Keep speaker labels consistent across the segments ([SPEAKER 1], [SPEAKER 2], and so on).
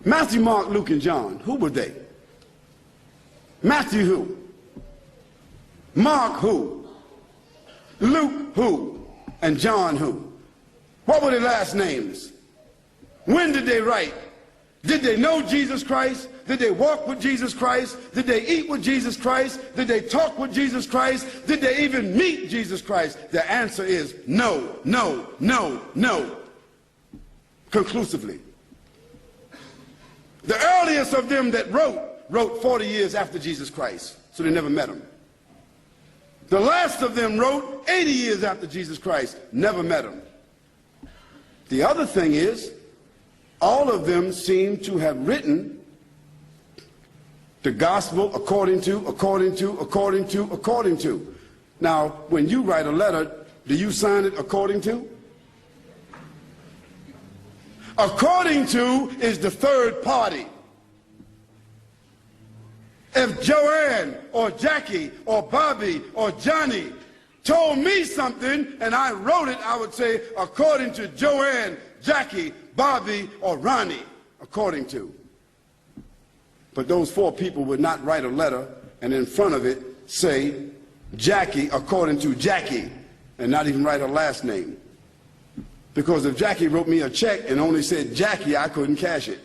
[SPEAKER 1] Matthew, Mark, Luke, and John, who were they? Matthew who? Mark who? Luke who? And John who? What were their last names? When did they write? Did they know Jesus Christ? Did they walk with Jesus Christ? Did they eat with Jesus Christ? Did they talk with Jesus Christ? Did they even meet Jesus Christ? The answer is no, no, no, no. Conclusively. The earliest of them that wrote 40 years after Jesus Christ, so they never met him. The last of them wrote 80 years after Jesus Christ, never met him. The other thing is, all of them seem to have written the gospel according to. Now, when you write a letter, do you sign it according to? According to is the third party. If Joanne or Jackie or Bobby or Johnny told me something and I wrote it, I would say according to Joanne, Jackie, Bobby, or Ronnie, according to. But those four people would not write a letter and in front of it say Jackie according to Jackie and not even write her last name. Because if Jackie wrote me a check and only said Jackie, I couldn't cash it.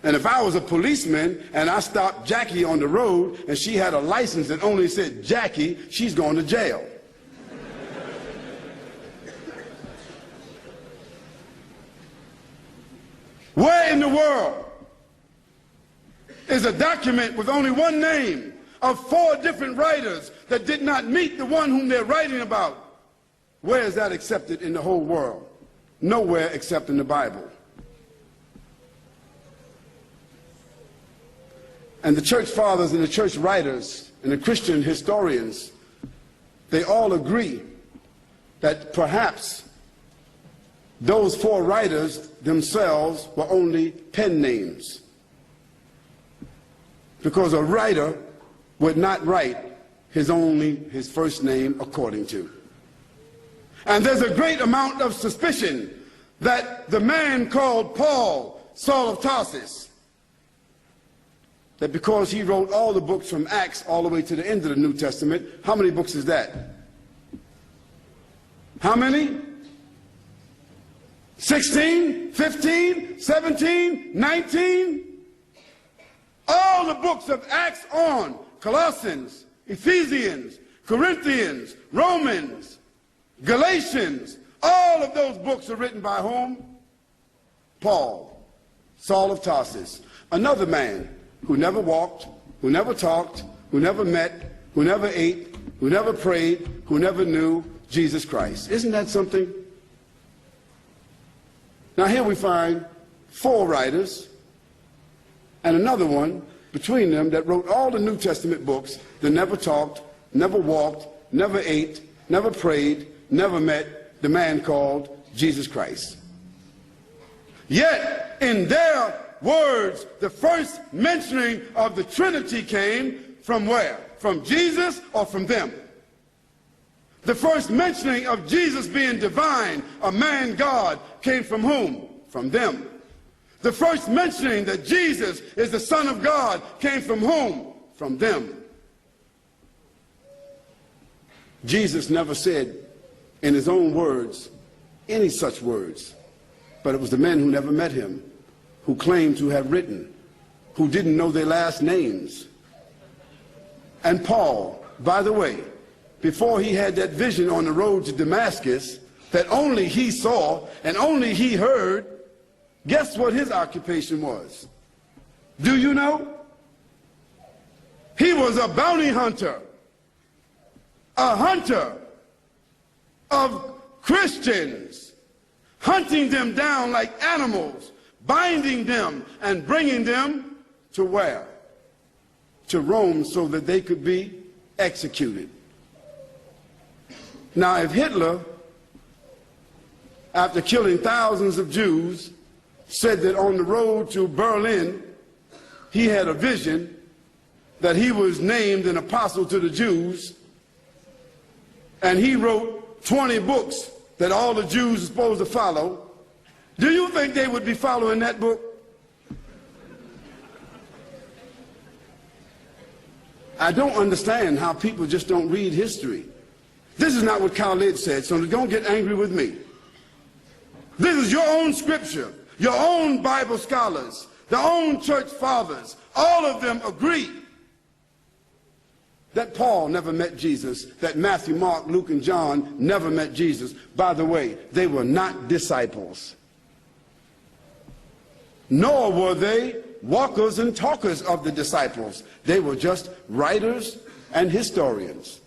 [SPEAKER 1] And if I was a policeman and I stopped Jackie on the road and she had a license that only said Jackie, she's going to jail. Where in the world is a document with only one name of four different writers that did not meet the one whom they're writing about? Where is that accepted in the whole world? Nowhere except in the Bible. And the church fathers and the church writers and the Christian historians, they all agree that perhaps those four writers themselves were only pen names. Because a writer would not write his first name according to. And there's a great amount of suspicion that the man called Paul, Saul of Tarsus, that because he wrote all the books from Acts all the way to the end of the New Testament, how many books is that? How many? 16, 15, 17, 19? All the books of Acts on, Colossians, Ephesians, Corinthians, Romans, Galatians, all of those books are written by whom? Paul, Saul of Tarsus, another man who never walked, who never talked, who never met, who never ate, who never prayed, who never knew Jesus Christ. Isn't that something? Now here we find four writers and another one between them that wrote all the New Testament books that never talked, never walked, never ate, never prayed, never met the man called Jesus Christ. Yet in their words, the first mentioning of the Trinity came from where? From Jesus or from them? The first mentioning of Jesus being divine, a man God, came from whom? From them. The first mentioning that Jesus is the Son of God came from whom? From them. Jesus never said in his own words any such words, but it was the men who never met him, who claimed to have written, who didn't know their last names. And Paul, by the way, before he had that vision on the road to Damascus that only he saw and only he heard, guess what his occupation was? Do you know? He was a bounty hunter, a hunter of Christians, hunting them down like animals, binding them and bringing them to where? To Rome, so that they could be executed. Now, if Hitler, after killing thousands of Jews, said that on the road to Berlin, he had a vision that he was named an apostle to the Jews, and he wrote 20 books that all the Jews are supposed to follow, Do you think they would be following that book? I don't understand how people just don't read history. This is not what Khalid said, so don't get angry with me. This is your own scripture, your own Bible scholars, their own church fathers. All of them agree that Paul never met Jesus, that Matthew, Mark, Luke, and John never met Jesus. By the way, they were not disciples. Nor were they walkers and talkers of the disciples. They were just writers and historians.